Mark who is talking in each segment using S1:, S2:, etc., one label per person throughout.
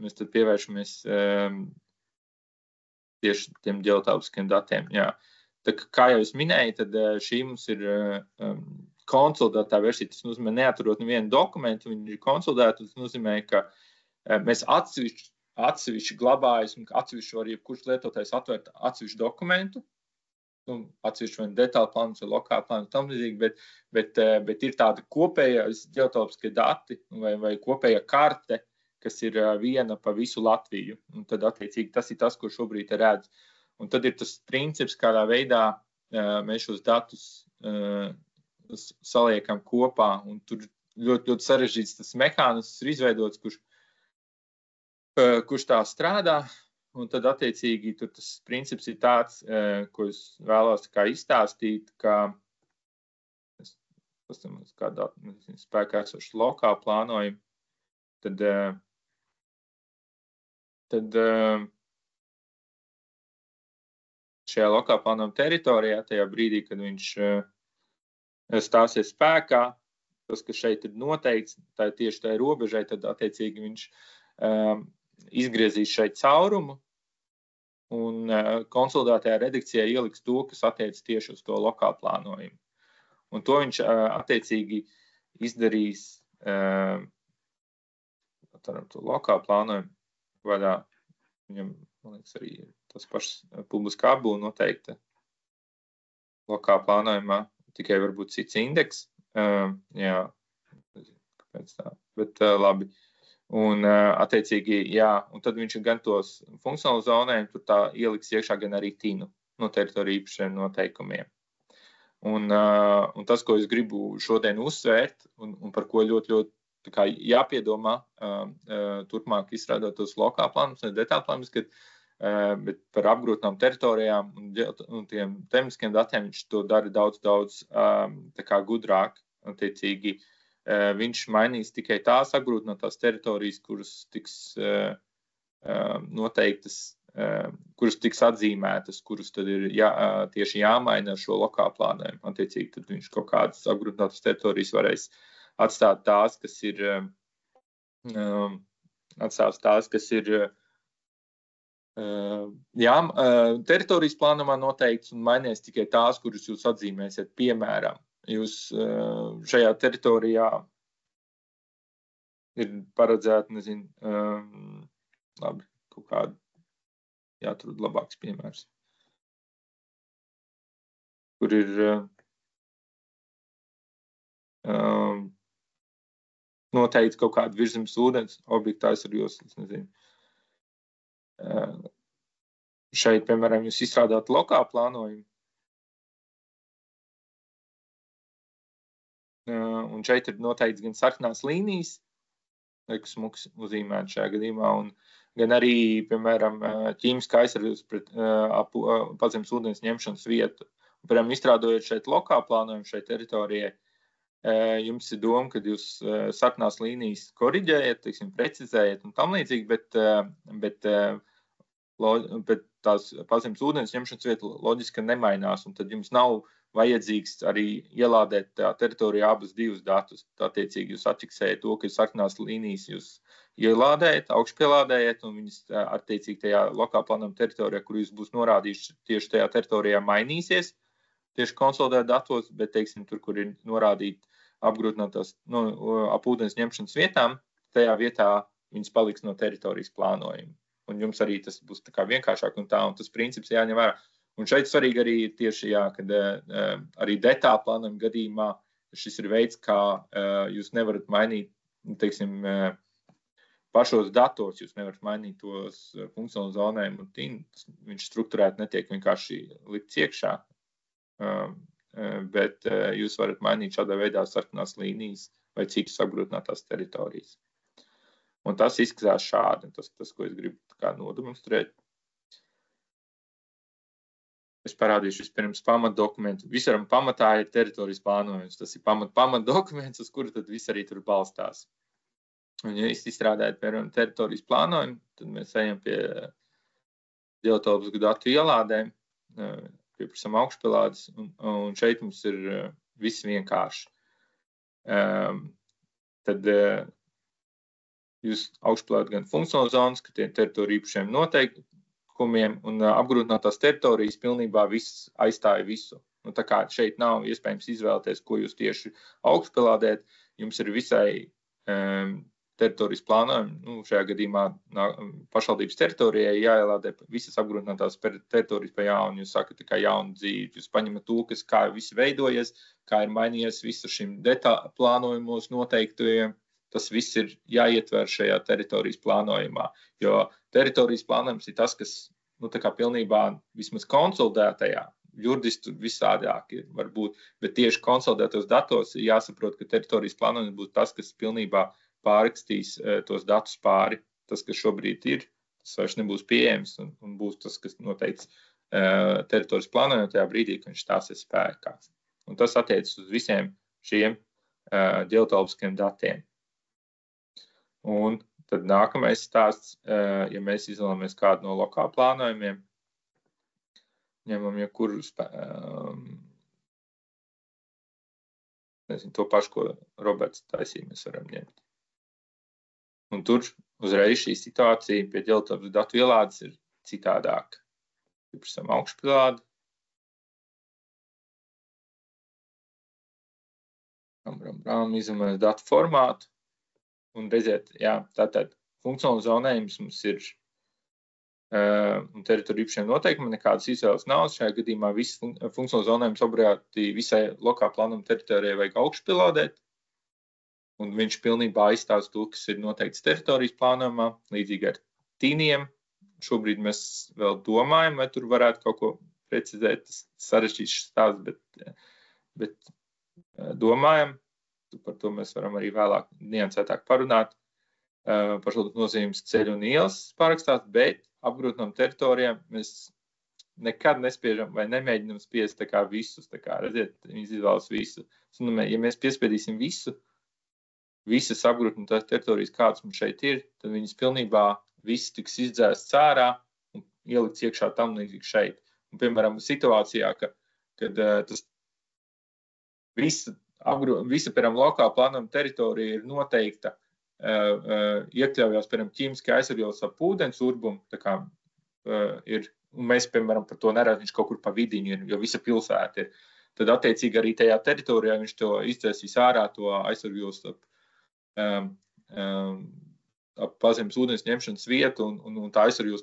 S1: mēs tad pievēršamies tieši tiem ģeotelpiskiem datiem. Jā. Tā kā jau es minēju, tad šī mums ir konsolidētā versija. Tas nozīmē, neaturot nevienu dokumentu, viņi ir konsolidēti. Tas nozīmē, ka mēs atsevišķi glabājas un atsevišķi var jebkurš lietotājs atvērt atsevišķu dokumentu, atsevišķi vai detāli plāns vai lokāli plāns, tam līdzīgi, bet ir tāda kopējā ģeotelpiskie dati vai kopējā karte, kas ir viena pa visu Latviju. Un tad, attiecīgi, tas ir tas, ko šobrīd redz. Un tad ir tas princips, kādā veidā mēs šos datus saliekam kopā, un tur ļoti, ļoti sarežģīts tas mehānisms ir izveidots, kurš tā strādā, un tad, attiecīgi, tur tas princips ir tāds, ko es vēlos kā izstāstīt, ka kādā spēkā esošu lokālu plānojumu, tad šajā lokālā plānojuma teritorijā, tajā brīdī, kad viņš stāsies spēkā, tas, kas šeit ir noteikts, tā ir tieši tā robežai, tad attiecīgi viņš izgriezīs šeit caurumu un konsolidētajā redakcijā ieliks to, kas attiec tieši uz to lokālu plānojumu. Un to viņš attiecīgi izdarīs to lokālu plānojumu vadā. Viņam, man liekas, arī ir tas pašs publiskā apbūve noteikta lokālā plānojumā, tikai varbūt cits indeks. Jā, kāpēc tā, bet labi. Un attiecīgi, jā, un tad viņš gan tos funkcionālu zonēm, tur tā ieliks iekšā gan arī tinu no teritoriju īpašiem noteikumiem. Un tas, ko es gribu šodien uzsvērt, un par ko ļoti, ļoti tā kā jāpiedomā turpmāk izstrādāt tos lokālu plānus, ne detālu plānus, bet par apgrūtinām teritorijām un tiem tematiskiem datiem viņš to dara daudz tā kā gudrāk. Attiecīgi, viņš mainīs tikai tās apgrūtinātās teritorijas, kuras tiks noteiktas, kuras tiks atzīmētas, kuras tad ir tieši jāmaina ar šo lokālu plānojumu. Attiecīgi, tad viņš kaut kādas apgrūtinātas teritorijas varēs atstāt tās, kas ir teritorijas plānumā noteikts un mainīs tikai tās, kuras jūs atzīmēsiet. Piemēram, jūs šajā teritorijā ir paredzēta, labi, kaut kādu jāatrod labāks piemērs, kur ir noteikti kaut kāda virszemes ūdens objektā aizsargos, šeit, piemēram, jūs izstrādāt lokālu plānojumu, un šeit ir noteikts gan sarkanās līnijas, kas smuks uzzīmēt šajā gadījumā, un gan arī, piemēram, ķīmiskā aizsargos pret pazemes ūdens ņemšanas vietu. Un, piemēram, izstrādājot šeit lokālu plānojumu šai teritorijai, jums ir doma, kad jūs sarkanās līnijas koriģējat, precizējat un tam līdzīgi, bet tās pazemes ūdens ņemšanas vieta loģiski nemainās, un tad jums nav vajadzīgs arī ielādēt tā teritorijā abus divus datus. Attiecīgi jūs atfiksējat to, ka sarkanās līnijas jūs ielādējat, augšpielādējat, un viņas attiecīgi tajā lokālā plānojuma teritorijā, kur jūs būs norādījuši tieši tajā teritorijā mainīsies, tieši konsolidēt datos, bet, tur, kur ir norādīti apgrūtinātās ap ūdens ņemšanas vietām, tajā vietā viņas paliks no teritorijas plānojuma. Un jums arī tas būs tā kā vienkāršāk un tas princips jāņem vērā. Un šeit svarīgi arī ir tieši, kad arī detālu plānojuma gadījumā šis ir veids, kā jūs nevarat mainīt, pašos datos, jūs nevarat mainīt tos funkcionālu zonēm un viņš strukturēt netiek vienkārši likts iekšā. Bet jūs varat mainīt šādā veidā sarkanās līnijas vai citas apgrūtinātās teritorijas. Un tas izskatās šādi, un tas, ko es gribu nodemonstrēt. Es parādīšu vispirms pamatdokumentu. Visam pamatā ir teritorijas plānojums. Tas ir pamatdokuments, uz kuru tad viss arī tur balstās. Un, ja izstrādājat, piemēram, teritorijas plānojumu, tad mēs ejam pie ģeotelpisku datu ielādēm, pieprasam augšpilādes, un šeit mums ir viss vienkārši. Tad jūs augšuplējat gan funkcionālas zonas, ka tie teritoriju īpašiem noteikumiem un apgrūtinātās teritorijas pilnībā viss aizstāja visu. Nu, tā kā šeit nav iespējams izvēlēties, ko jūs tieši augšpilādēt, jums ir visai teritorijas plānojumi. Nu, šajā gadījumā pašvaldības teritorijai jāielādē visas apgrūtinātās teritorijas pa jaunu. Jūs sakat, kā jaunu dzīvi. Jūs paņemat to, kā viss veidojies, kā ir mainījies visu šim plānojumos noteiktajiem. Tas viss ir jāietver šajā teritorijas plānojumā, jo teritorijas plānojums ir tas, kas tā kā pilnībā vismaz konsolidētajā, juridiski visādāk var būt, bet tieši konsolidētos datos ir jāsaprot, ka teritorijas plānojums būs tas, kas pilnībā pārrakstīs tos datus pāri. Tas, kas šobrīd ir, tas vairs nebūs pieejams un būs tas, kas noteikts teritorijas plānojumā tajā brīdī, kad viņš stāsies spēkā. Un tas attiecas uz visiem šiem ģeotelpiskiem datiem. Un tad nākamais stāsts, ja mēs izvēlamies kādu no lokāla plānojumiem, ņemam jebkuru to pašu, ko Roberts taisīja, mēs varam ņemt. Un tur uzreiz šī situācija pie ģeotelpas datu ielādes ir citādāka. Pieprasām augšpilādi. Izvēlamies datu formātu. Un redziet, jā, tātad funkcionāls zonējums mums ir un teritoriju īpašiem noteikumiem, nekādas izvēles nav. Šajā gadījumā viss funkcionāls zonējums obligāti visai lokāla plānuma teritorijai vajag augšpilādēt, un viņš pilnībā aizstās to, kas ir noteikts teritorijas plānojumā, līdzīgi ar tīniem. Šobrīd mēs vēl domājam, vai tur varētu kaut ko precizēt, sarežģīts stāsts, bet domājam. Par to mēs varam arī vēlāk niansētāk parunāt. Pašvaldības nozīmes ceļu un ielas pārrakstāt, bet apgrūtinām teritorijām mēs nekad nespiežam vai nemēģinam spiest tā kā visus. Tā kā, redziet, viņi izvēlas visu. Ja mēs piespiedīsim visas apgrūtinātās teritorijas, kādas mums šeit ir, tad viņas pilnībā viss tiks izdzēsts ārā un ielikts iekšā tam līdzīgi šeit. Un, piemēram, situācijā, kad tas visa, piemēram, lokāla plānojuma teritorija ir noteikta, iekļaujās, piemēram, ķīmiski aizsargājos ap ūdens urbumu, tā kā ir, un mēs, piemēram, par to nerādām, viņš kaut kur pa vidiņu ir, jo visa pilsēta ir. Tad, attiecīgi, arī tajā teritorijā viņš to izdzēsīs ārā, to aizsargājos ap pazemes ūdens ņemšanas vietu, un tā aizsargājos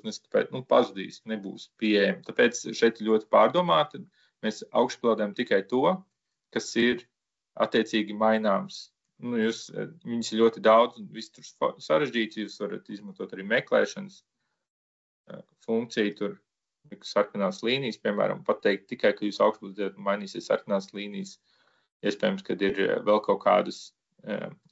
S1: pazudīs, nebūs pieejama. Tāpēc šeit ļoti pārdomāti, mēs augšpilādējam tikai to, kas ir attiecīgi maināms. Viņas ir ļoti daudz un viss tur sarežģīts. Jūs varat izmantot arī meklēšanas funkciju, tur sarkanās līnijas, piemēram, pateikt tikai, ka jūs augšpilādējat un mainīsies sarkanās līnijas. Iespējams, kad ir vēl kaut kādas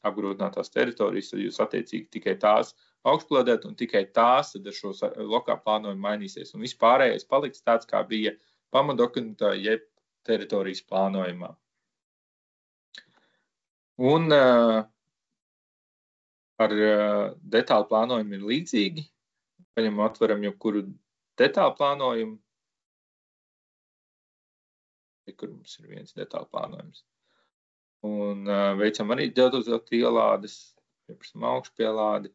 S1: apgrūtinātās teritorijas, tad jūs attiecīgi tikai tās augšpilādējat un tikai tās tad ar šo lokālu plānojumu mainīsies. Un vispārējais paliks tāds, kā bija pamatdokumentā jeb teritorijas plānojumā. Un ar detālu plānojumu ir līdzīgi. Paņemam, atveram jebkuru detālu plānojumu. Kur mums ir viens detālu plānojums. Un veicam arī ģeotelpas ielādes, pieprasam augšpielādi.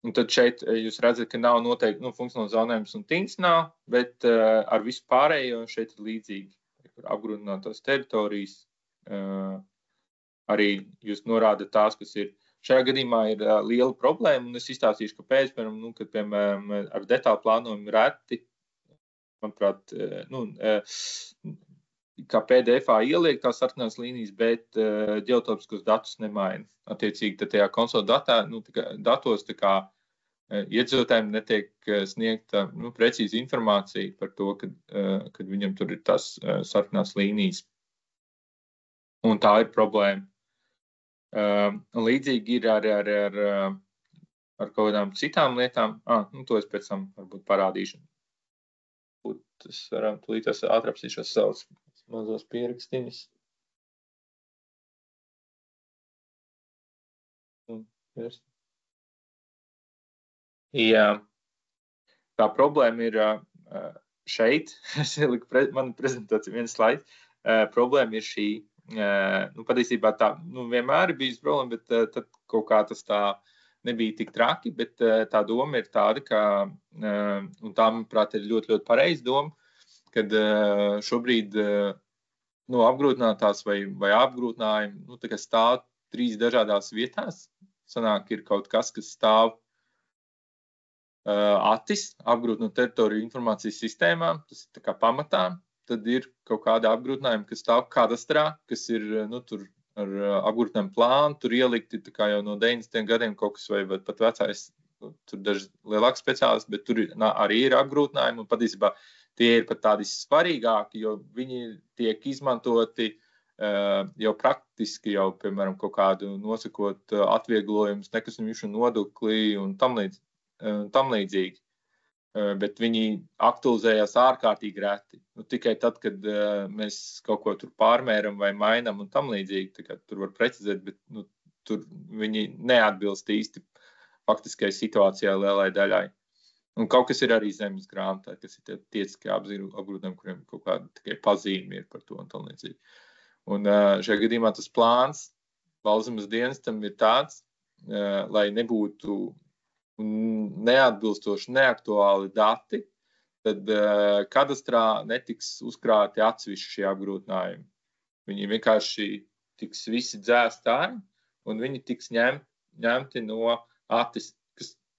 S1: Un tad šeit jūs redzat, ka nav noteikti funkcionāls zonējums un tīns nav, bet ar visu pārējo šeit ir līdzīgi. Apgrūtinātās teritorijas arī jūs norādat tās, kas ir. Šajā gadījumā ir liela problēma, un es izstāstīšu, kāpēc, kad, piemēram, ar detālu plānojumu reti, manuprāt, kā PDF-ā ieliek tās sarkanās līnijas, bet ģeotelpiskos datus nemaina. Attiecīgi, tad tajā konsola datos iedzīvotājiem netiek sniegta precīza informācija par to, kad viņam tur ir tās sarkanās līnijas. Un tā ir problēma. Līdzīgi ir ar kaut kādām citām lietām. To es pēc tam varbūt parādīšu. Es varam tūlītās atrapstīšos savus mazos pierakstīņus. Jā, tā problēma ir šeit. Es ieliku manu prezentāciju viens slaids. Problēma ir šī. patiesībā tā vienmēr ir bijis problēma, bet tad kaut kā tas tā nebija tik traki, bet tā doma ir tāda, ka, un tā, manuprāt, ir ļoti, ļoti pareiza doma, kad šobrīd apgrūtinātās vai apgrūtinājumi tā kā stāv 3 dažādās vietās. Sanāk, ir kaut kas stāv ATIS, apgrūtinot teritoriju informācijas sistēmām, tas ir tā kā pamatā. Tad ir kaut kāda apgrūtinājuma, kas stāv kadastrā, kas ir tur ar apgrūtinājumu plānu, tur ielikti tā kā jau no 90. gadiem kaut kas vai pat vecais, tur daži lielāki speciālisti, bet tur arī ir apgrūtinājumi un patiesībā tie ir pat tādi svarīgāki, jo viņi tiek izmantoti jau praktiski, jau, piemēram, kaut kādu nosakot atvieglojumus, nekustamību īpašumu nodokli un tam līdzīgi. Bet viņi aktualizējās ārkārtīgi reti. Tikai tad, kad mēs kaut ko tur pārmēram vai mainam un tam līdzīgi, tur var precizēt, bet tur viņi neatbilst īsti faktiskai situācijai lielai daļai. Un kaut kas ir arī zemes grāmatā, kas ir tiesiskie apgrūtinājumi, kuriem kaut kāda tikai pazīme ir par to un tam līdzīgi. Un šajā gadījumā tas plāns Valstzemes dienestam ir tāds, lai nebūtu neatbilstoši, neaktuāli dati, tad kadastrā netiks uzkrāti atsevišķi šie apgrūtinājumi. Viņi vienkārši tiks visi dzēsti ārā, un viņi tiks ņemti no ATIS,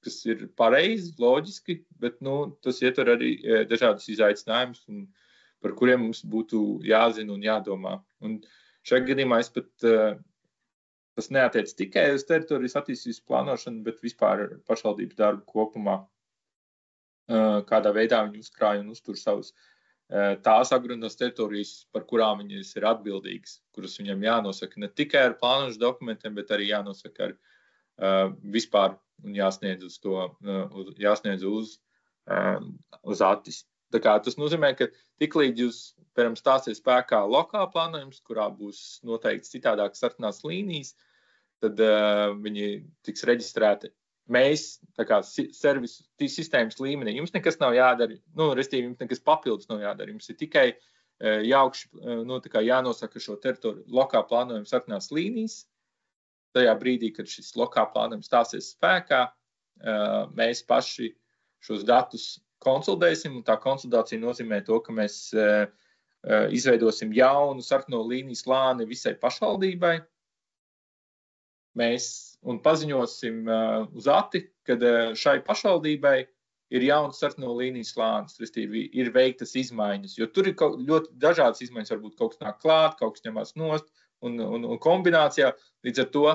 S1: kas ir pareizi, loģiski, bet tas ietver arī dažādus izaicinājumus, par kuriem mums būtu jāzina un jādomā. Un šajā gadījumā es pat tas neatiec tikai uz teritorijas attīstības plānošanu, bet vispār pašvaldības darbu kopumā, kādā veidā viņi uzkrāja un uztur savus tās apgrūtinātās teritorijas, par kurām viņas ir atbildīgas, kuras viņam jānosaka ne tikai ar plānošanas dokumentiem, bet arī jānosaka ar vispār un jāsniedz uz ATIS. Tā kā tas nozīmē, ka tiklīdz jūs, piemēram, stāsies spēkā lokāla plānojums, kurā būs noteikti citādākas sarkanās līnijas, tad viņi tiks reģistrēti. Mēs, tā kā servisu sistēmas līmenī, jums nekas nav jādara, restīvi jums nekas papildus nav jādara. Jums ir tikai jānosaka šo teritoriju lokāla plānojuma sarkanās līnijas. Tajā brīdī, kad šis lokāla plānojums stāsies spēkā, mēs paši šos datus konsolidēsim, un tā konsolidācija nozīmē to, ka mēs izveidosim jaunu sarkano līniju slāni visai pašvaldībai. Mēs paziņosim uz ATI, kad šai pašvaldībai ir jauns sarkano līniju slānis, restīvi ir veiktas izmaiņas, jo tur ir ļoti dažādas izmaiņas, varbūt kaut kas nāk klāt, kaut kas ņemās nost, un kombinācijā līdz ar to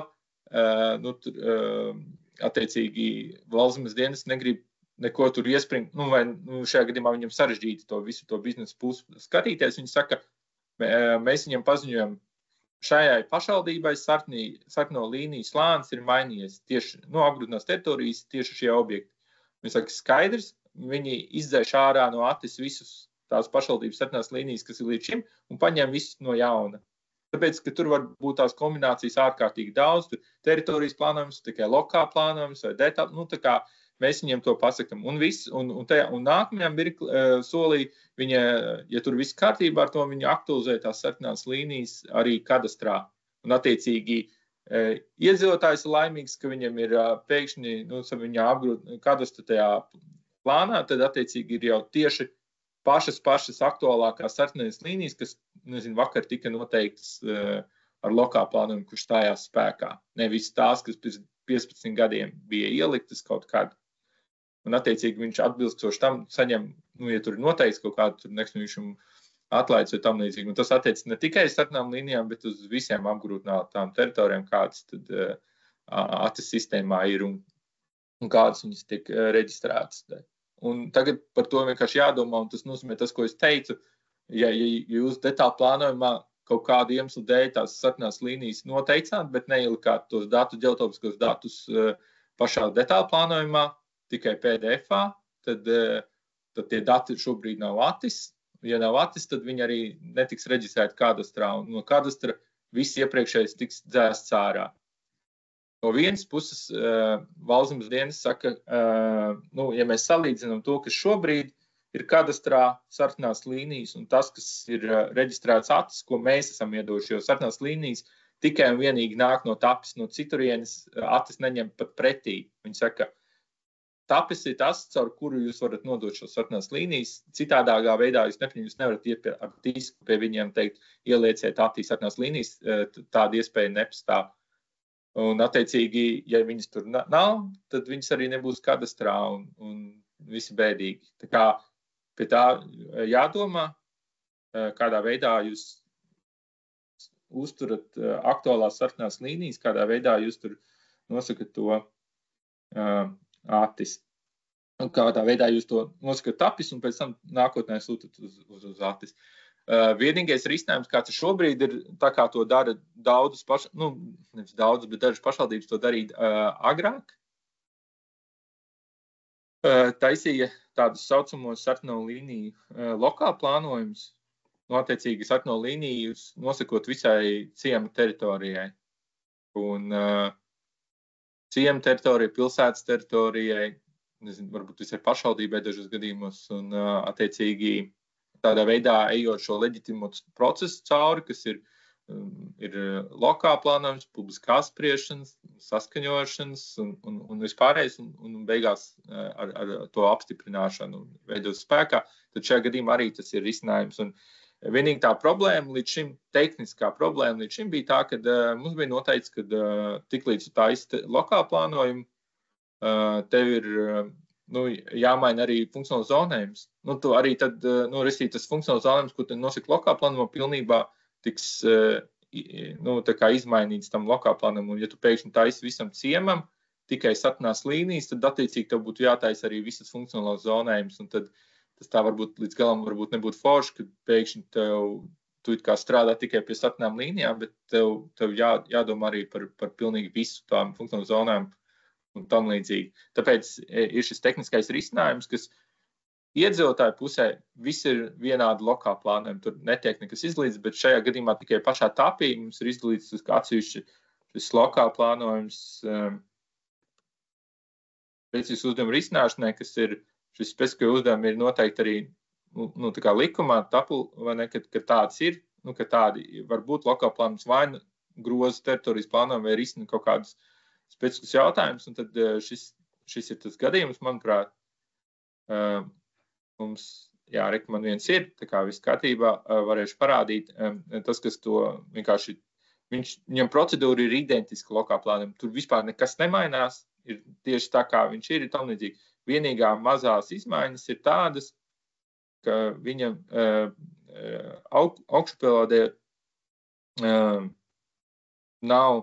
S1: attiecīgi Valstzemes dienests negrib neko tur iespringt, vai šajā gadījumā viņam sarežģīti to visu to biznesa pusi skatīties. Viņi saka, mēs viņam paziņojam, šajai pašvaldībai sarkano līniju slānis ir mainījies tieši apgrūtinās teritorijas, tieši šie objekti. Viņi saka, skaidrs, viņi izdzēš ārā no ATIS visus tās pašvaldības sarkanās līnijas, kas ir līdz šim, un paņem visus no jauna. Tāpēc, ka tur var būt tās kombinācijas ārkārtīgi daudz, tur teritorijas plānojums, tikai lokāla plānojums vai detāli, tā kā mēs viņiem to pasakam. Un nākamajā solī, viņa, ja tur viss kārtībā ar to, viņa aktualizē tās sarkanās līnijas arī kadastrā. Un attiecīgi iedzīvotājs ir laimīgs, ka viņam ir pēkšņi, viņa apgrūtina kadastra tajā plānā, tad attiecīgi ir jau tieši pašas aktuālākās sarkanās līnijas, kas, vakar tika noteiktas ar lokālu plānojumu, kurš stājās spēkā. Nevis tās, kas pirms 15 gadiem bija ieliktas kaut kādā. Un attiecīgi viņš atbilstoši tam saņem, ja tur ir noteikts kaut kādu nekustamību atlaides vai tam līdzīgi. Un tas attiec ne tikai uz sarkanām līnijām, bet uz visiem apgrūtinātām teritorijām, kādas tad ATIS sistēmā ir un kādas viņas tiek reģistrētas. Un tagad par to vienkārši jādomā, un tas nozīmē tas, ko es teicu, ja jūs detāli plānojumā kaut kādu iemeslu dēļ tās sarkanās līnijas noteicāt, bet neielikāt tos ģeotopiskos datus pašā detāli plānojumā, tikai PDF-ā, tad tie dati šobrīd nav ATIS. Ja nav ATIS, tad viņi arī netiks reģistrēti kadastrā, un no kadastra viss iepriekšējais tiks dzēsts ārā. No vienas puses, Valstzemes dienests saka, ja mēs salīdzinām to, kas šobrīd ir kadastrā sarkanās līnijas un tas, kas ir reģistrēts atis, ko mēs esam iedojuši, jo sarkanās līnijas tikai un vienīgi nāk no tapis, no citurienes atis neņem pat pretī. Viņi saka, tapis ir tas, caur kuru jūs varat nodot šo sarkanās līnijas. Citādākā veidā jūs nevarat iet ar disku pie viņiem teikt, ielieciet attī sarkanās līnijas, tāda iespēja nepastāv. Un, attiecīgi, ja viņas tur nav, tad viņas arī nebūs kadastrā un visi bēdīgi. Tā kā pie tā jādomā, kādā veidā jūs uzturat aktuālās sarkanās līnijas, kādā veidā jūs tur nosakat to atis. Un kādā veidā jūs to nosakat tapis un pēc tam nākotnē sūtat uz atis. Vienīgais risinājums, kāds šobrīd ir, tā kā to dara daudzas nevis daudzas, bet dažas pašvaldības to darīja agrāk. Taisīja tādus saucamos sarkano līniju lokālu plānojumus, attiecīgi sarkano līniju nosakot visai ciema teritorijai. Un ciema teritorija, pilsētas teritorijai, nezinu, varbūt visai pašvaldībai dažos gadījumos, un attiecīgi tādā veidā ejot šo leģitimo procesu cauri, kas ir lokāla plānojums, publiskās spriešanas, saskaņošanas un vispārējais, un beigās ar to apstiprināšanu un veidot spēkā, tad šajā gadījumā arī tas ir risinājums. Un vienīgi tā problēma līdz šim, tehniskā problēma līdz šim bija tā, ka mums bija noteikts, ka tiklīdz taisi lokālu plānojumu, tev ir jāmaina arī funkcionāls zonējums. Tu arī tad, tas funkcionāls zonējums, ko te nosaka lokāla plānojumā, pilnībā tiks tā kā izmainīts tam lokāla plānojumam. Un ja tu pēkšņi taisi visam ciemam tikai sarkanās līnijas, tad attiecīgi tev būtu jātaisa arī visas funkcionālās zonējums. Un tad tas tā varbūt līdz galam varbūt nebūtu forši, ka pēkšņi tu it kā strādā tikai pie sarkanām līnijām, bet tev jādomā arī par pilnīgi visu tām funkcionālām zonām un tam līdzīgi. Tāpēc ir šis tehniskais risinājums, kas iedzīvotāju pusē viss ir vienādi lokāli plānojumi. Tur netiek nekas izlīdz, bet šajā gadījumā tikai pašā tapī mums ir izdalīts atsevišķi šis lokāli plānojums precīzi uzdevumu risināšanai, kas ir šis specifiskie uzdevumi ir noteikti arī tā kā likumā, tapu, vai ne, ka tāds ir, ka tādi var būt lokāli plānojums vai groza teritorijas plānojumi vai risina kaut kādus specifiskus jautājumus, un tad šis ir tas gadījums, manuprāt, mums, man viens ir, tā kā viss kārtībā, varēšu parādīt, tas, kas to vienkārši, viņam procedūra ir identiska lokāla plānojuma, tur vispār nekas nemainās, ir tieši tā, kā viņš ir tam līdzīgi. Vienīgā mazās izmaiņas ir tādas, ka viņam augšupelādē nav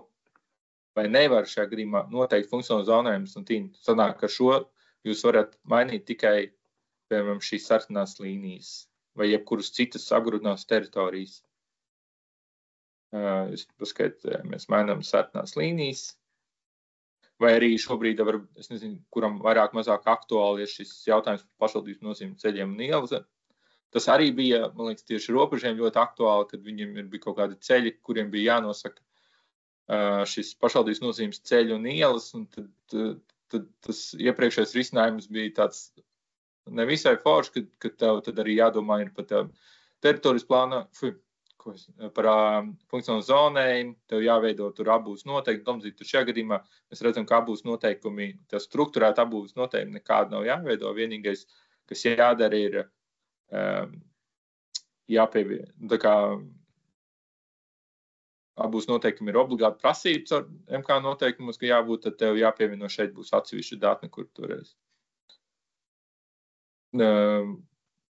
S1: vai nevar šajā gadījumā noteikt funkcionālu zonējumus un tīnu. Sanāk, ka šo jūs varat mainīt tikai, piemēram, šīs sarkanās līnijas vai jebkuras citas apgrūtinās teritorijas. Jūs paskatāt, mēs mainām sarkanās līnijas, vai arī šobrīd, es nezinu, kuram vairāk mazāk aktuāli ir šis jautājums par pašvaldības nozīmi ceļiem un ielas. Tas arī bija, man liekas, tieši robežiem ļoti aktuāli, kad viņiem bija kaut kādi ceļi, kuriem bija jānosaka šis pašvaldības nozīmes ceļu un ielas, un tad tas iepriekšējais risinājums bija tāds nevisai forši, ka tev tad arī jādomā ir par teritorijas plānu, par funkcionālu zonējumu, tev jāveido tur abūs noteikumi. Tur šajā gadījumā mēs redzam, ka abūs noteikumi, tā strukturēta abūs noteikumi nekāda nav jāveido. Vienīgais, kas jādara, ir jāpievieno. Tā kā abūs noteikumi ir obligāti prasības ar MK noteikumos, ka jābūt, tad tev jāpievieno šeit būs atsevišķi datni, kur toreiz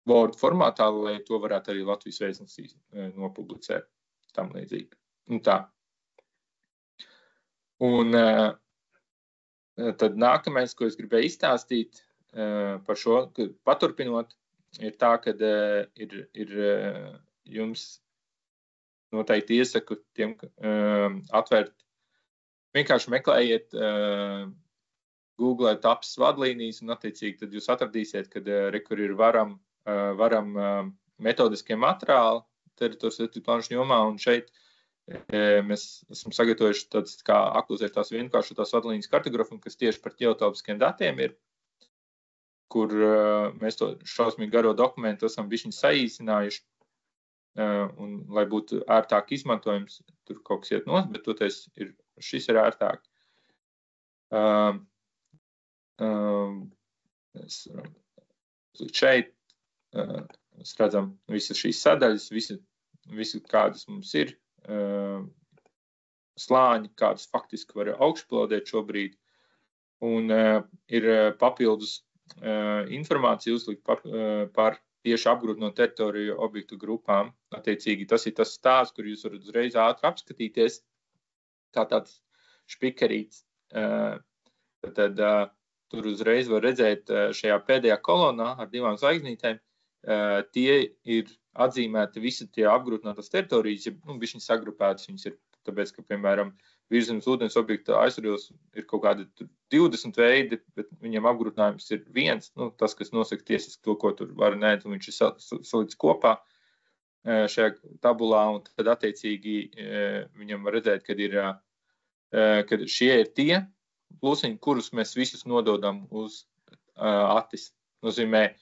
S1: Word formātā, lai to varētu arī Latvijas vēstnesīs nopublicēt tam līdzīgi. Un tā. Un tad nākamais, ko es gribēju izstāstīt par šo, paturpinot, ir tā, ka ir jums noteikti iesaku tiem atvērt, vienkārši meklējiet Google taps vadlīnijas un attiecīgi tad jūs atradīsiet, kad kur ir varam metodiskie materiāli teritorijas plānošanas jomā, un šeit mēs esam sagatavojuši tāds kā aktualizēt tās vienkāršotās vadlīnijas kartografu, kas tieši par ģeotelpiskiem datiem ir. kur mēs to šausmīgi garo dokumentu esam bišķiņ saīsinājuši, un lai būtu ērtāk izmantojums, tur kaut kas iet nost, bet toties šis ir ērtāk. Šeit mēs redzam visas šīs sadaļas, visu kādas mums ir, slāņi, kādas faktiski var augšuploadēt šobrīd, un ir papildus informācija uzlikt par tieši apgrūtino teritoriju objektu grupām. Attiecīgi, tas ir tas stāsts, kur jūs varat uzreiz ātri apskatīties, kā tāds špikerīts. Tad tur uzreiz var redzēt šajā pēdējā kolonā ar 2 zvaigznītēm, tie ir atzīmēti visi tie apgrūtinātās teritorijas, bišķiņ sagrupētas viņas ir, tāpēc, ka, piemēram, virszemes ūdens objekta aizsargos ir kaut kādi 20 veidi, bet viņam apgrūtinājums ir 1, tas, kas nosaka tiesiski to, ko tur var nēt, un viņš ir salikts kopā šajā tabulā, un tad attiecīgi viņam var redzēt, kad šie ir tie plusiņi, kurus mēs visus nododam uz ATIS. Nozīmē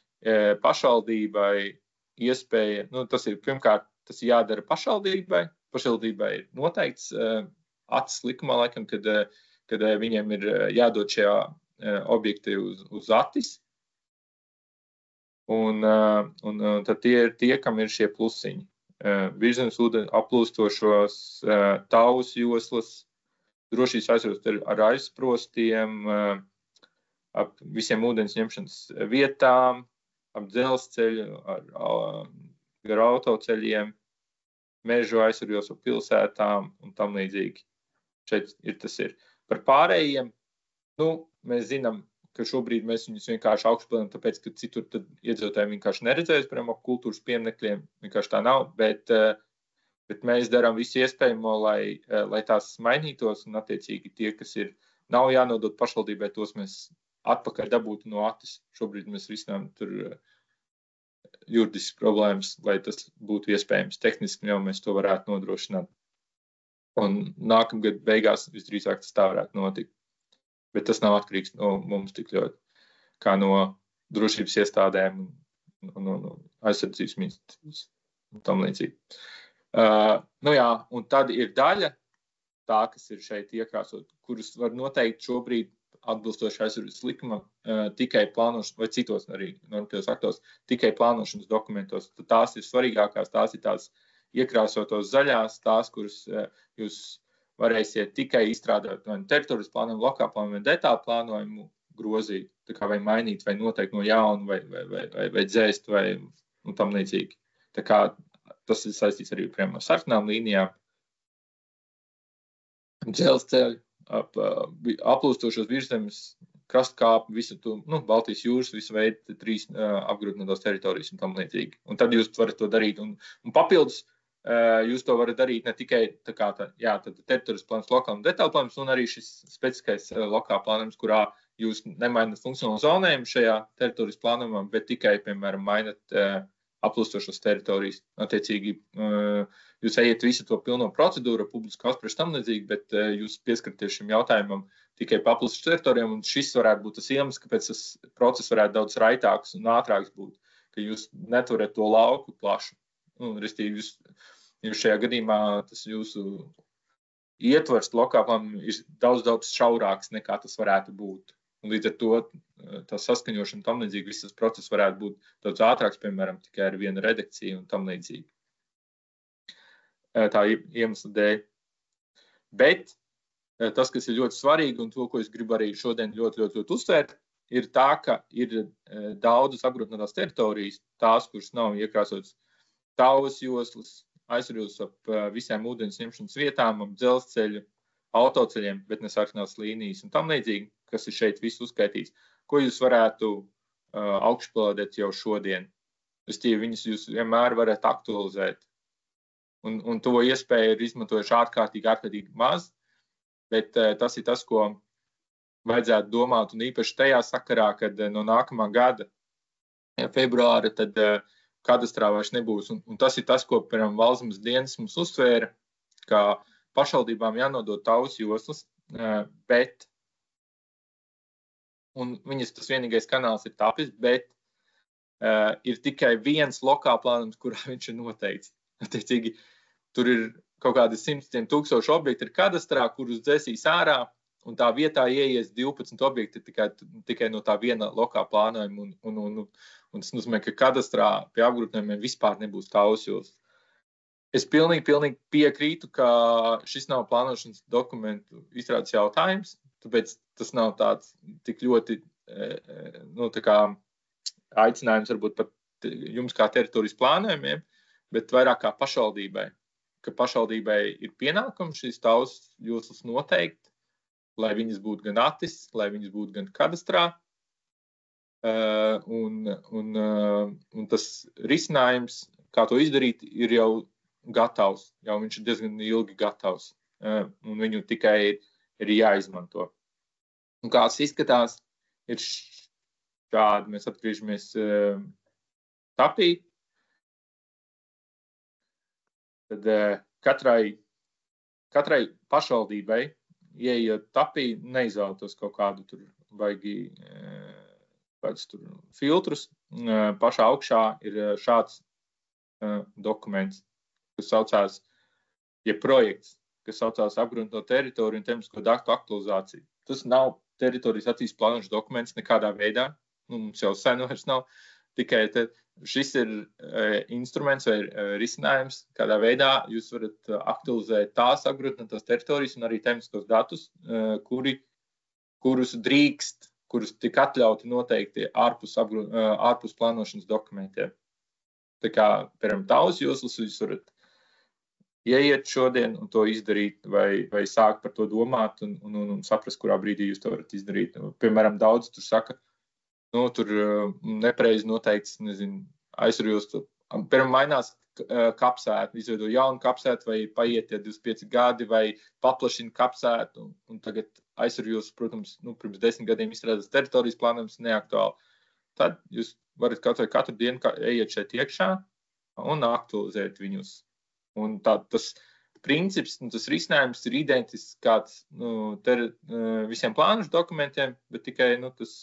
S1: pašvaldībai iespēja, tas ir pirmkārt, tas jādara pašvaldībai ir noteikts ATIS likumā, laikam, kad viņiem ir jādod šajā objekti uz ATIS. Un tad tie ir tie, kam ir šie plusiņi. Virszemes ūdens aplūstošos tavas joslas, drošības aizsargos ar aizsprostiem, ap visiem ūdens ņemšanas vietām, ap dzelzceļu, gar autoceļiem, mežu aizsargos ar pilsētām un tam līdzīgi. Šeit tas ir. Par pārējiem, mēs zinām, ka šobrīd mēs viņus vienkārši augšpilnam, tāpēc, ka citur tad iedzīvotāji vienkārši neredzēs, piemēram, ap kultūras pieminekļiem, vienkārši tā nav, bet mēs darām visu iespējamo, lai tās mainītos, un attiecīgi tie, kas nav jānodot pašvaldībai, tos mēs atpakaļ dabūtu no ATIS. Šobrīd mēs risinām tur juridiskas problēmas, lai tas būtu iespējams. Tehniski jau mēs to varētu nodrošināt. Un nākamgad beigās visdrīzāk tas tā varētu notikt. Bet tas nav atkarīgs no mums tik ļoti, kā no drošības iestādēm un aizsardzības ministrijas un tam līdzīgi. Un tad ir daļa, tā, kas ir šeit iekrāsot, kurus var noteikt šobrīd atbilstoši aizsardzības likumam tikai plānošanas, vai citos arī normatīvos aktos, tikai plānošanas dokumentos. Tad tās ir svarīgākās, tās ir tās iekrāsotos zaļās, tās, kuras jūs varēsiet tikai izstrādāt vai teritorijas plānojumu, lokālu plānojumu, detālu plānojumu grozīt, tā kā vai mainīt, vai noteikt no jauna, vai dzēst, vai tam līdzīgi. Tā kā tas ir saistīts arī ar sarkanām līnijām, dzelzceļu, aplūstošos virszemes, krastkāpu, visu to, Baltijas jūras, visu veidu 3 apgrūtinātās teritorijas un tam līdzīgi. Un tad jūs varat to darīt. Un papildus jūs to varat darīt ne tikai tad teritorijas plāns, lokālu un detālu plāns, un arī šis specifiskais lokālu plānojums, kurā jūs nemainat funkcionālu zonējumu šajā teritorijas plānojumā, bet tikai, piemēram, mainat aplūstošos teritorijas. Attiecīgi, jūs ejat visu to pilno procedūru, publisku apspriešu tam līdzīgi, bet jūs pieskaraties šim jautājumam tikai pa aplūstošos teritorijām, un šis varētu būt tas iemesls, kāpēc tas process varētu daudz raitāks un ātrāks būt, ka jūs netvarat to lauku plašu. Restīvi, jūs šajā gadījumā tas jūsu ietvars lokālam ir daudz šaurāks nekā tas varētu būt. Un līdz ar to tā saskaņošana tam līdzīgi, viss tas process varētu būt daudz ātrāks, piemēram, tikai ar vienu redakciju un tam līdzīgi. Tā iemesla dēļ. Bet tas, kas ir ļoti svarīgi un to, ko es gribu arī šodien ļoti uzsvērt, ir tā, ka ir daudzas apgrūtinātās teritorijas, tās, kuras nav iekrāsotas tavas joslas, aizsargos ap visiem ūdens ņemšanas vietām, ap dzelzceļu, autoceļiem, bet ne sarkanās līnijas un tam līdzīgi, kas ir šeit viss uzskaitīts, ko jūs varētu augšuploadēt jau šodien. Viņus jūs vienmēr varat aktualizēt. Un to iespēju ir izmantojuši ārkārtīgi maz, bet tas ir tas, ko vajadzētu domāt, un īpaši tajā sakarā, kad no nākamā gada februāra tad kadastrā vairs nebūs. Un tas ir tas, ko, piemēram, Valstszemes dienas mums uzsvēra, ka pašvaldībām jānodod tavas joslas, bet un viņas tas vienīgais kanāls ir tapis, bet ir tikai viens lokāla plānojums, kurā viņš ir noteikts. Attiecīgi, tur ir kaut kādi 100 tūkstoši objekti ir kadastrā, kurus dzēsīs ārā, un tā vietā ieies 12 objekti tikai no tā viena lokāla plānojuma, un tas nozīmē, ka kadastrā pie apgrūtinājumiem vispār nebūs tausjoslas. Es pilnīgi piekrītu, ka šis nav plānošanas dokumentu izstrādes jautājums, tāpēc tas nav tāds tik ļoti, tā kā aicinājums varbūt pat jums kā teritorijas plānojumiem, bet vairāk kā pašvaldībai, ka pašvaldībai ir pienākums šīs tausjoslas noteikt, lai viņas būtu gan ATIS, lai viņas būtu gan kadastrā, un tas risinājums, kā to izdarīt, ir jau gatavs, jau viņš ir diezgan ilgi gatavs, un viņu tikai ir jāizmanto. Un kā tas izskatās, ir šādi, mēs atgriežamies tapī, tad katrai pašvaldībai, ieiet tapī, neizvēlētos kaut kādu tur baigi kādus tur filtrus, pašā augšā ir šāds dokuments, kas saucās, projekts, kas saucās apgrunto teritoriju un tematisko datu aktualizāciju. Tas nav teritorijas attīstības plānošanas dokuments nekādā veidā, mums jau sen vairs nav, tikai šis ir instruments vai risinājums, kādā veidā jūs varat aktualizēt tās apgrunotās teritorijas un arī tematiskos datus, kurus drīkst, kurus tik atļauti noteikti ārpus plānošanas dokumentiem. Tā kā, piemēram, tausjoslas jūs varat ieiet šodien un to izdarīt, vai sākt par to domāt un saprast, kurā brīdī jūs to varat izdarīt. Piemēram, daudz tur saka, tur nepareizi noteikts, aizsarjoslu. Piemēram, mainās kapsētu, izveido jaunu kapsētu, vai paiet 25 gadi, vai paplašina kapsētu, un tagad aizsarjoslu, protams, pirms 10 gadiem izstrādāts teritorijas plānojums neaktuāli. Tad jūs varat katru dienu ejiet šeit iekšā un aktualizēt viņus. Un tas princips, tas risinājums ir identisks kāds visiem plānošanas dokumentiem, bet tikai tas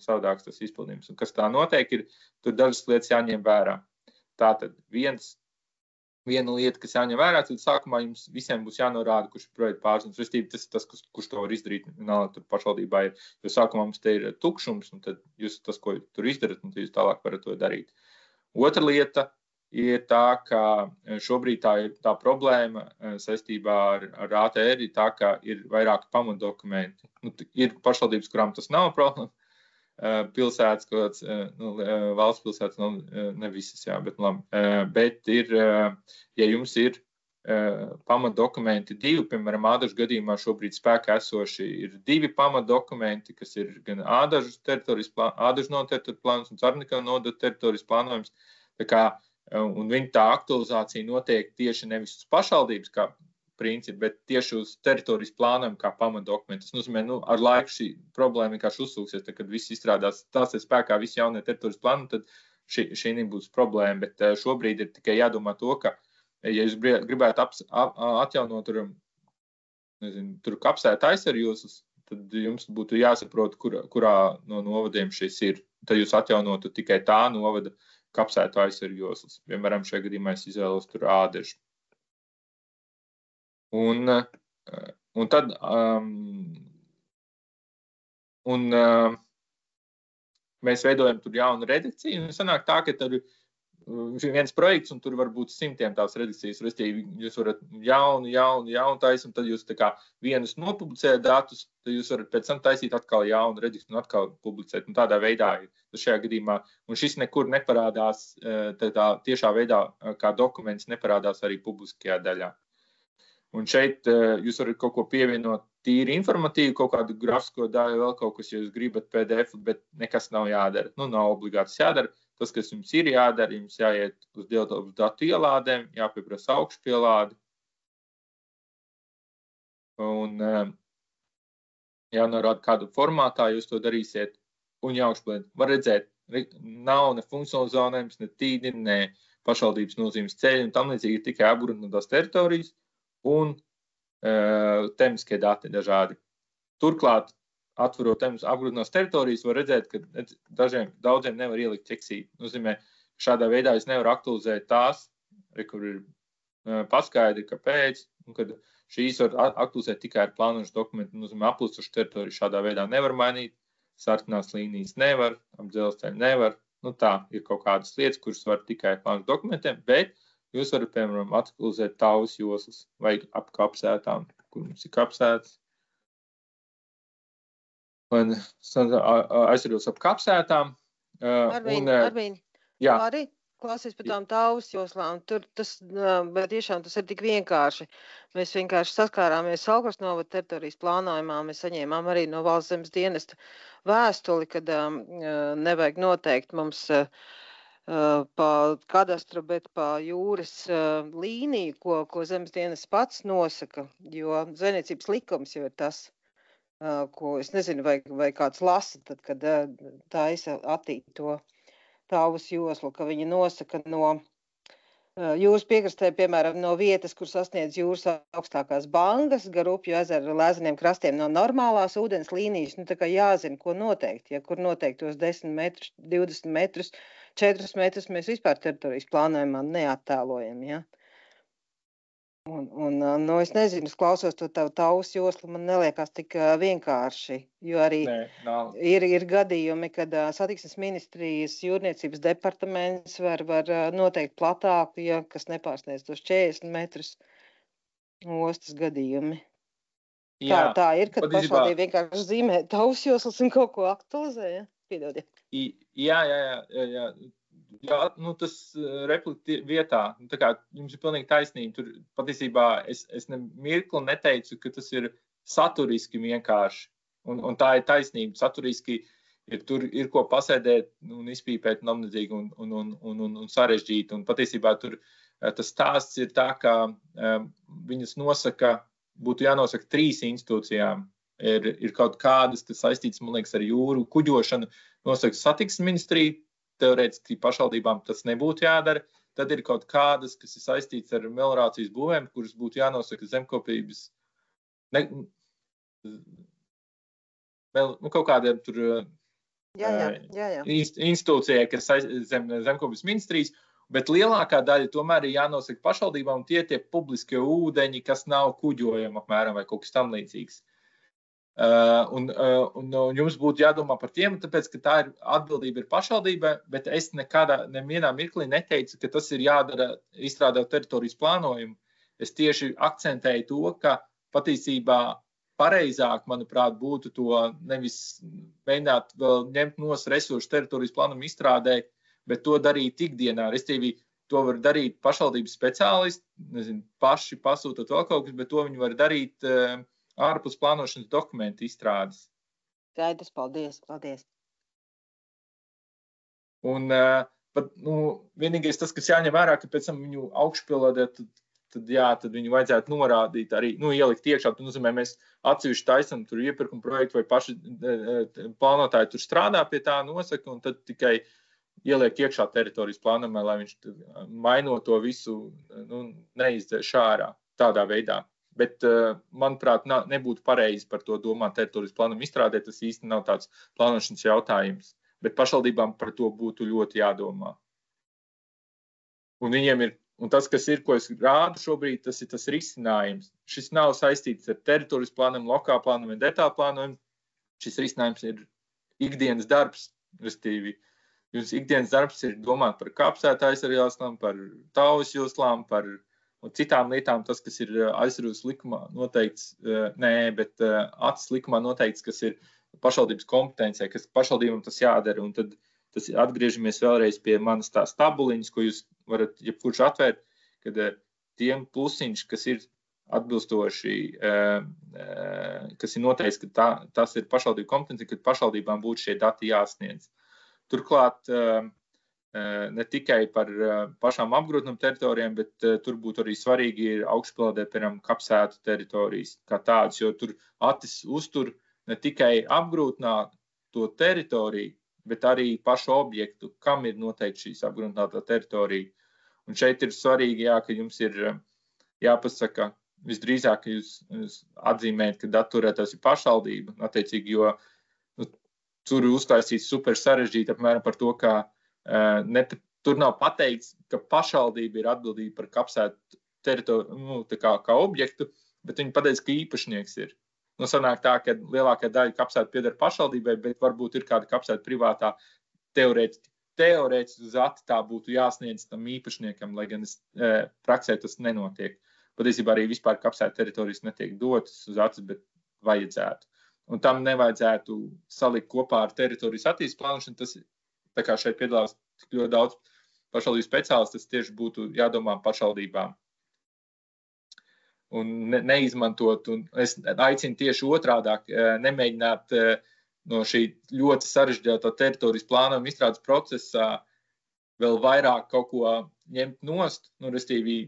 S1: savādāks tas izpildījums. Un kas tā notiek, ir tur dažas lietas jāņem vērā. Tātad viena lieta, kas jāņem vērā, tad sākumā jums visiem būs jānorāda, kurš ir projekta pārstāvs. Restīvi, tas ir tas, kurš to var izdarīt, tur pašvaldībā ir. Jo sākumā mums te ir tukšums, un tad jūs tas, ko tur izdarat, un tad jūs tālāk varat to darīt. Otra lieta ir tā, ka šobrīd tā problēma saistībā ar ATR ir tā, ka ir vairāki pamatdokumenti. Ir pašvaldības, kurām tas nav problēma. Pilsētas, kāds, valsts pilsētas, ne visas, jā, bet ir, ja jums ir pamatdokumenti divi, piemēram, Ādažu gadījumā šobrīd spēkā esoši ir divi pamatdokumenti, kas ir gan Ādažu noda teritorijas plānojums un Carnika noda teritorijas plānojums, un viņa tā aktualizācija notiek tieši nevis uz pašvaldības kā principu, bet tieši uz teritorijas plānojumu kā pamatdokumentu. Tas nozīmē, ar laiku šī problēma vienkārši uzsūksies, tad, kad viss izstrādās, tās ir spēkā visi jaunie teritorijas plānojumi, tad šī nebūs problēma, bet šobrīd ir tikai jādomā to, ka, ja jūs gribētu atjaunot tur kapsētu aizsarjoslas, tad jums būtu jāsaprot, kurā no novadiem šis ir. Tad jūs atjaunotu tikai tā novada kapsētu aizsarjoslas. Piemēram, šajā gadījumā es izvēlos tur Ādažu. Un tad mēs veidojam tur jaunu redakciju, un sanāk tā, ka tur viens projekts, un tur var būt 100 tās redakcijas, restīvi jūs varat jaunu taisīt, un tad jūs tā kā vienus nopublicējat datus, tad jūs varat pēc tam taisīt atkal jaunu redakciju un atkal publicēt, un tādā veidā šajā gadījumā, un šis nekur neparādās tā tiešā veidā, kā dokuments neparādās arī publiskajā daļā. Un šeit jūs varat kaut ko pievienot tīri informatīvi, kaut kādu grafisko daļu, vēl kaut kas, ja jūs gribat PDF, bet nekas nav jādara. Nav obligāts jādara. Tas, kas jums ir jādara, jums jāiet uz Deltavas datu ielādēm, jāpieprasa augšpielādi. Un jānorāda, kādu formātā jūs to darīsiet un jāaugšpielādi. Var redzēt, nav ne funkcionāls zonējums, ne tīdi, ne pašvaldības nozīmes ceļi, un tam līdzīgi tikai apgrunotās teritorijas un tematiskie dati dažādi. Turklāt atverot apgrūtinās teritorijas, var redzēt, ka daudziem nevar ielikt ķeksīt. Nozīmē, šādā veidā es nevaru aktualizēt tās, kur ir paskaidri, kāpēc, un kad šīs var aktualizēt tikai ar plānošanas dokumentu. Nozīmē, aplūstošu teritoriju šādā veidā nevar mainīt, sarkanās līnijas nevar, ap dzelzceļu nevar. Nu tā, ir kaut kādas lietas, kuras var tikai plānošanas dokumentiem, bet jūs varat, piemēram, aktualizēt tauvas joslas vai ap kapsētām, kur mums ir kapsētas. Un aizsardos ap kapsētām.
S2: Arvīn, tu arī klausies par tām tauvas joslām. Bet tiešām tas ir tik vienkārši. Mēs vienkārši saskārāmies Saulkrastu novada teritorijas plānojumā. Mēs saņēmām arī no Valsts zemes dienesta vēstuli, kad nevajag noteikt mums pa kadastru, bet pa jūras līniju, ko zemes dienests pats nosaka, jo zvejniecības likums jau ir tas, ko es nezinu, vai kāds lasa, tad, kad tā attīt to tauvas joslu, ka viņi nosaka no jūras piekrastē, piemēram, no vietas, kur sasniedz jūras augstākās bangas, gar upju ezeru lēzeniem krastiem no normālās ūdens līnijas, nu tā kā jāzina, ko noteikt, ja kur noteikt tos 10 metrus, 20 metrus, 4 metrus mēs vispār teritorijas plānojumā neattēlojam, ja. Nu, es nezinu, es klausos to tavu tauvas joslu, man neliekās tik vienkārši, jo arī ir gadījumi, kad satiksmes ministrijas jūrniecības departaments var noteikt platāku, ja kas nepārsniedz tos 40 metrus ostas gadījumi. Jā, tā ir, kad pašvaldība vienkārši zīmē tauvas joslas un kaut ko aktualizē, ja? Piedodiet.
S1: Jā. Jā, nu tas replika vietā, tā kā jums ir pilnīgi taisnība, tur patiesībā es mirkli neteicu, ka tas ir saturiski vienkārši, un tā ir taisnība, saturiski, ja tur ir ko pasēdēt un izpīpēt nomnedzīgi un sarežģīt, un patiesībā tur tas stāsts ir tā, ka viņas būtu jānosaka 3 institūcijām, ir kaut kādas, kas saistītas, man liekas, ar jūru kuģošanu, nosaka satiksmes ministrija, teorētiski pašvaldībām tas nebūtu jādara. Tad ir kaut kādas, kas ir saistīts ar meliorācijas būvēm, kuras būtu jānosaka zemkopības, kaut kādiem tur institūcijai, kas zem zemkopības ministrijas, bet lielākā daļa tomēr ir jānosaka pašvaldībām, un tie publiskie ūdeņi, kas nav kuģojami apmēram vai kaut kas tam līdzīgs. Un jums būtu jādomā par tiem, tāpēc, ka tā atbildība ir pašvaldībai, bet es nevienā mirklī neteicu, ka tas ir jādara izstrādāt teritorijas plānojumu. Es tieši akcentēju to, ka patiesībā pareizāk, manuprāt, būtu to nevis mēģināt vēl ņemt nos resursu teritorijas plānumu izstrādē, bet to darīt ikdienā. Restīvi, to var darīt pašvaldības speciālisti, nezinu, paši pasūtot vēl kaut kas, bet to viņi var darīt ārpus plānošanas dokumentu izstrādes.
S2: Skaidrs, paldies.
S1: Un vienīgais tas, kas jāņem vērā, ka pēc tam viņu augšpilodē, tad viņu vajadzētu norādīt arī, ielikt iekšā. Tas nozīmē, mēs atsevišķi taisam tur iepirkuma projektu vai paši plānotāji tur strādā pie tā nosaka, un tad tikai ieliek iekšā teritorijas plānumā, lai viņš mainot to visu neizdzēš ārā tādā veidā. Bet, manuprāt, nebūtu pareizi par to domāt teritorijas plānumu izstrādē, tas īsti nav tāds plānošanas jautājums. Bet pašvaldībām par to būtu ļoti jādomā. Un viņiem un tas, kas ir, ko es rādu šobrīd, tas ir tas risinājums. Šis nav saistīts ar teritorijas plānumu, lokālu plānumu vai detālu plānumu. Šis risinājums ir ikdienas darbs, restīvi. Jums ikdienas darbs ir domāt par kapsētu aizsargāslām, par tauvas joslām, par un citām lietām, tas, kas ir aizsardzības likumā noteikts, bet acis likumā noteikts, kas ir pašvaldības kompetencija, kas pašvaldībām tas jādara. Un tad atgriežamies vēlreiz pie manas tās tabuliņas, ko jūs varat jebkurš atvērt, kad tiem plusiņš, kas ir atbilstoši, kas ir noteikts, ka tas ir pašvaldību kompetencija, kad pašvaldībām būtu šie dati jāsniedz. Turklāt, ne tikai par pašām apgrūtinām teritorijām, bet tur būtu arī svarīgi ir augšpildē, piemēram, kapsētu teritorijas kā tādas, jo tur atis uztur ne tikai apgrūtināt to teritoriju, bet arī pašu objektu, kam ir noteikti šīs apgrūtinātā teritorija. Un šeit ir svarīgi, ka jums ir jāpasaka, visdrīzāk jūs atzīmēt, ka datorētājs ir pašvaldība, attiecīgi, jo tur uztaisīts super sarežģīti apmēram par to, ka tur nav pateikts, ka pašvaldība ir atbildība par kapsētu teritoriju, kā objektu, bet viņi pateica, ka īpašnieks ir. Sanāk tā, ka lielākā daļa kapsētu pieder pašvaldībai, bet varbūt ir kāda kapsēta privātā teorētiski uz ati tā būtu jāsniedz tam īpašniekam, lai gan praksē tas nenotiek. Patiesībā arī vispār kapsētu teritorijas netiek dotas uz acis, bet vajadzētu. Un tam nevajadzētu salikt kopā ar teritorijas attīstības plānošanu. Tas, tā kā šeit piedalās tik ļoti daudz pašvaldību speciālistu, tas tieši būtu jādomā pašvaldībām. Un neizmantot, un es aicinu tieši otrādāk, nemēģināt no šī ļoti sarežģītā teritorijas plānojuma izstrādes procesā vēl vairāk kaut ko ņemt nost, restīvi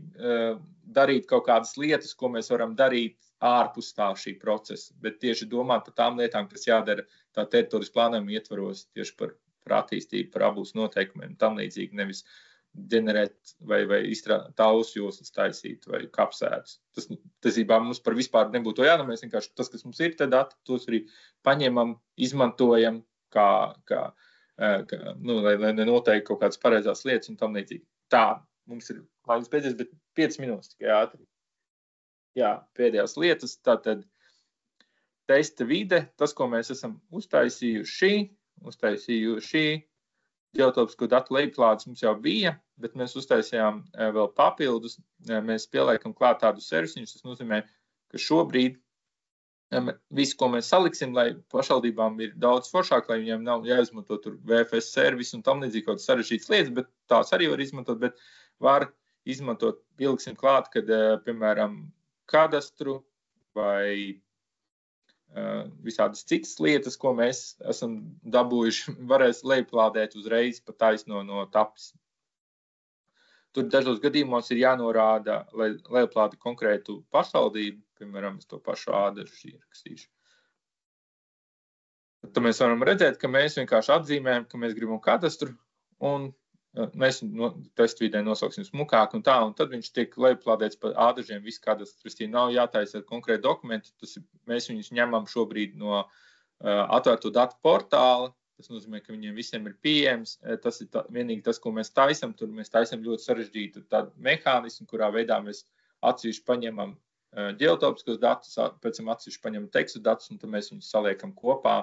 S1: darīt kaut kādas lietas, ko mēs varam darīt ārpus tā šī procesa, bet tieši domāt par tām lietām, kas jādara tā teritorijas plānojuma ietvaros tieši par attīstību, par abūs noteikumiem, tam līdzīgi nevis ģenerēt vai izstrādāt tālus joslas taisīt vai kapsētas. Tas mums par vispār nebūtu jādara, mēs vienkārši tas, kas mums ir, te dati, tos arī paņemam, izmantojam, lai nenoteikti kaut kādas pareizās lietas un tam līdzīgi. Tā, mums ir laiks beidzies, bet 5 minūtes tikai ātri. Jā, pēdējās lietas, tātad testa vide, tas, ko mēs esam uztaisījuši, ģeotelpisko datu lejuplādes mums jau bija, bet mēs uztaisījām vēl papildus, mēs pieliekam klāt tādu servisiņus, tas nozīmē, ka šobrīd visu, ko mēs saliksim, lai pašvaldībām ir daudz foršāk, lai viņiem nav jāizmanto tur VFS servisi un tam līdzīgi kaut sarežģītas lietas, bet tās arī var izmantot, bet var izmantot, pieliksim klāt, kad, piemēram, kadastru vai visādas citas lietas, ko mēs esam dabūjuši, varēs lejuplādēt uzreiz pa taisno no tapas. Tur dažos gadījumos ir jānorāda, lai lejuplāda konkrētu pašvaldību, piemēram, es to pašu ādažu ierakstīšu. Tad mēs varam redzēt, ka mēs vienkārši atzīmējam, ka mēs gribam kadastru, un mēs testvidē nosauksim smukāk un tā, un tad viņš tiek lejuplādēts pa ādažiem visu kadastru. Nav jātaisa ar konkrētu dokumentu, mēs viņus ņemam šobrīd no atvērto datu portāla, tas nozīmē, ka viņiem visiem ir pieejams, tas ir vienīgi tas, ko mēs taisam, tur mēs taisam ļoti sarežģītu tādu mehānismu, kurā veidā mēs atsevišķi paņemam ģeotelpiskos datus, pēc tam atsevišķi paņemam tekstu datus, un tad mēs viņus saliekam kopā.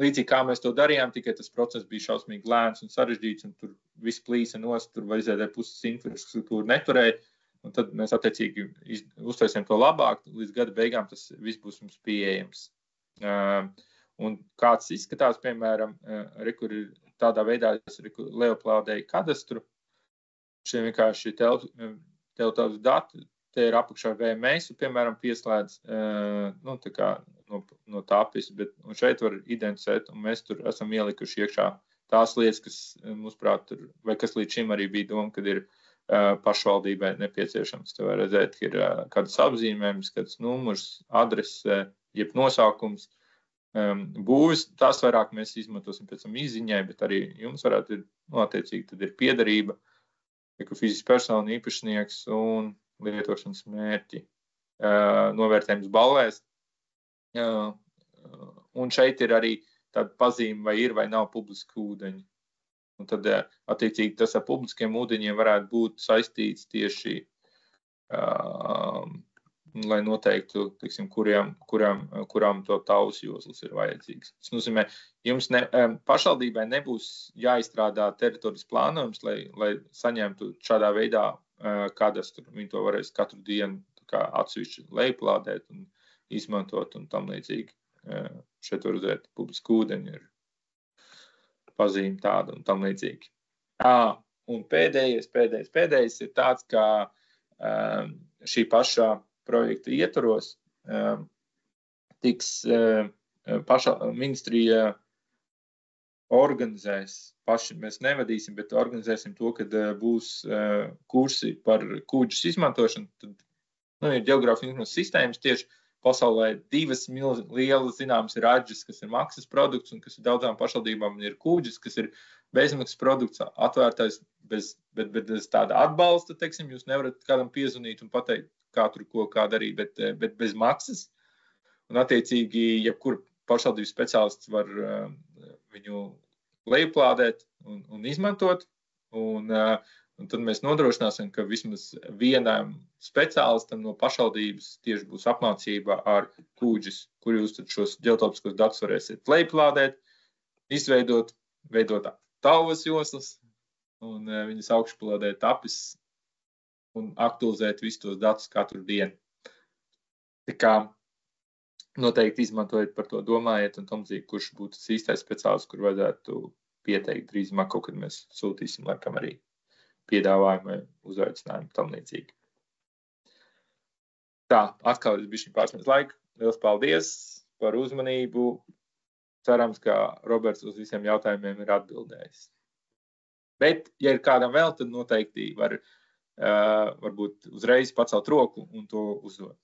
S1: Līdzīgi kā mēs to darījām, tikai tas process bija šausmīgi lēns un sarežģīts, un tur viss plīsa nost, tur vajadzēja puses infrastruktūru neturēja, un tad mēs attiecīgi uztaisījām to labāk, līdz gada beigām tas viss būs mums pieejams. Un kāds izskatās, piemēram, kur ir tādā veidā, es lejuplādēju kadastru, šie vienkārši telpas dati, te ir apakšā VMS, piemēram, pieslēdz no tāpis, un šeit var identificēt, un mēs tur esam ielikuši iekšā tās lietas, kas mums prāt, vai kas līdz šim arī bija doma, kad ir pašvaldībai nepieciešams. Te var redzēt, ka ir kādas apzīmējums, kāds numurs, adrese, jeb nosaukums, būvis. Tās vairāk mēs izmantosim pēc tam izziņai, bet arī jums varētu ir, attiecīgi, tad ir piederība, ka fizisks persona īpašnieks un lietošanas mērķi, novērtējums ballēs. Un šeit ir arī tāda pazīme, vai ir vai nav publiski ūdeņi. Un tad, attiecīgi, tas ar publiskiem ūdeņiem varētu būt saistīts tieši, lai noteiktu, teiksim, kurām to tavas joslas ir vajadzīgs. Tas nozīmē, jums pašvaldībai nebūs jāizstrādā teritorijas plānojums, lai saņemtu šādā veidā kadastru. Viņi to varēs katru dienu atsevišķi lejuplādēt un izmantot un tam līdzīgi. Šeit var redzēt publiski ūdeņi, ir pazīme tāda un tam līdzīgi. Un pēdējais ir tāds, ka šī pašā projekta ietvaros tiks pašā ministrija organizēs, paši mēs nevadīsim, bet organizēsim to, kad būs kursi par kūģus izmantošanu. Tad, ir ģeogrāfijas sistēmas tieši pasaulē 2 lielas zināmas ir aģis, kas ir maksas produkts un kas ir daudzām pašvaldībām ir kūģis, kas ir bezmaksas produkts, atvērtais, bet bez tāda atbalsta, teiksim, jūs nevarat kādam piezvanīt un pateikt, kā tur kā darīt, bet bez maksas. Un attiecīgi, jebkur pašvaldības speciālists var viņu lejuplādēt un izmantot. Un tad mēs nodrošināsim, ka vismaz vienam speciālistam no pašvaldības tieši būs apmācība ar QGIS, kur jūs tad šos ģeotelpiskos datus varēsiet lejuplādēt, izveidot, veidot tauvas joslas un viņas augšplādēt apis un aktualizēt visus tos datus katru dienu. Tā kā noteikti izmantojiet par to domājiet un tomdzīgi, kurš būtu tas īstais speciālists, kur vajadzētu pieteikt drīzumā, kaut kad mēs sūtīsim, laikam arī piedāvājumu vai uzaicinājumu tam līdzīgi. Tā, atkal es bišķiņ pārsniedz laiku. Liels paldies par uzmanību. Cerams, ka Roberts uz visiem jautājumiem ir atbildējis. Bet, ja ir kādam vēl, tad noteikti varbūt uzreiz pacelt roku un to uzdot.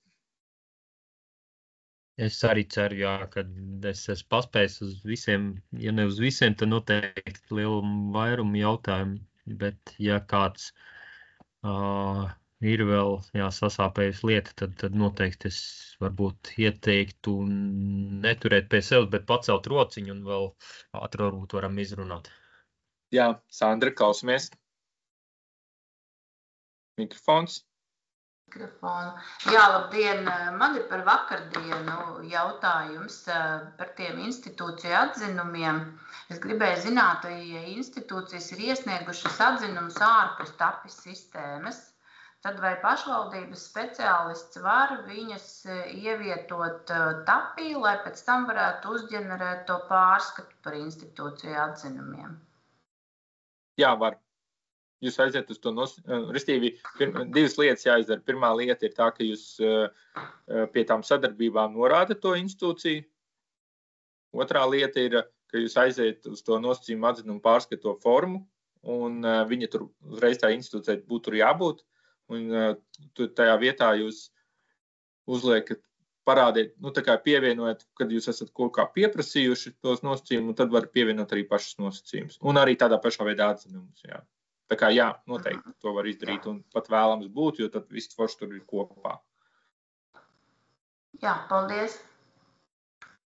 S3: Es arī ceru, jā, ka es esmu paspējis uz visiem, ja ne uz visiem, tad noteikti lielu vairumu jautājumu, bet ja kāds ir vēl sasāpējusi lieta, tad noteikti es varbūt ieteiktu neturēt pie sevis, bet pacelt rociņu un vēl ātri varbūt varam izrunāt.
S1: Jā, Sandra, klausamies. Mikrofons.
S4: Jā, labdien! Man ir par vakardienu jautājums par tiem institūciju atzinumiem. Es gribēju zināt, ja institūcijas ir iesniegušas atzinumus ārpus TAPI sistēmas, tad vai pašvaldības speciālists var viņas ievietot TAPI, lai pēc tam varētu uzģenerēt to pārskatu par institūciju atzinumiem?
S1: Jā, var. Jūs aiziet uz to restīvi, divas lietas jāizdara. Pirmā lieta ir tā, ka jūs pie tām sadarbībām norādat to institūciju. Otrā lieta ir, ka jūs aiziet uz to nosacījumu atzinumu pārskato formu, un viņa tur uzreiz tā institūcija būtu tur jābūt. Un tajā vietā jūs uzliekat, parādiet, tā kā pievienojat, kad jūs esat kaut kā pieprasījuši tos nosacījumus, un tad var pievienot arī pašas nosacījumus. Un arī tādā pašā veidā atzinumus, jā. Tā kā jā, noteikti to var izdarīt un pat vēlams būt, jo tad viss forši tur ir kopā.
S4: Jā, paldies.